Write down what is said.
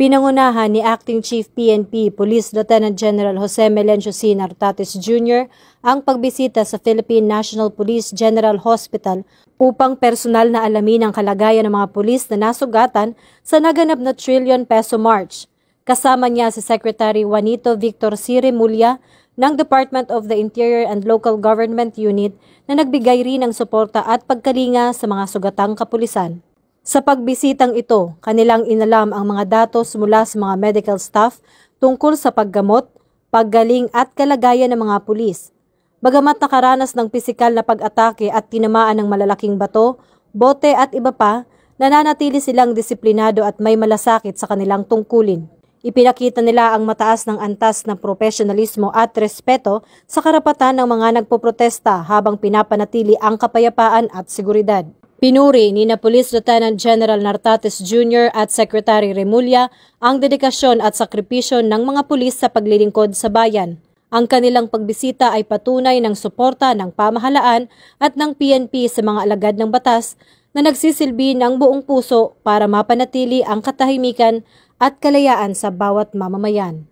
Pinangunahan ni Acting Chief PNP Police Lieutenant General Jose Melencio C. Nartates Jr. ang pagbisita sa Philippine National Police General Hospital upang personal na alamin ang kalagayan ng mga pulis na nasugatan sa naganap na trillion peso march. Kasama niya si Secretary Juanito Victor C. Remulla ng Department of the Interior and Local Government Unit na nagbigay rin ng suporta at pagkalinga sa mga sugatang kapulisan. Sa pagbisitang ito, kanilang inalam ang mga datos mula sa mga medical staff tungkol sa paggamot, paggaling at kalagayan ng mga pulis. Bagamat nakaranas ng pisikal na pag-atake at tinamaan ng malalaking bato, bote at iba pa, nananatili silang disiplinado at may malasakit sa kanilang tungkulin. Ipinakita nila ang mataas ng antas ng profesionalismo at respeto sa karapatan ng mga nagpoprotesta habang pinapanatili ang kapayapaan at seguridad. Pinuri ni Police Lieutenant General Nartates Jr. at Secretary Remulla ang dedikasyon at sakripisyo ng mga pulis sa paglilingkod sa bayan. Ang kanilang pagbisita ay patunay ng suporta ng pamahalaan at ng PNP sa mga alagad ng batas na nagsisilbi ng buong puso para mapanatili ang katahimikan at kalayaan sa bawat mamamayan.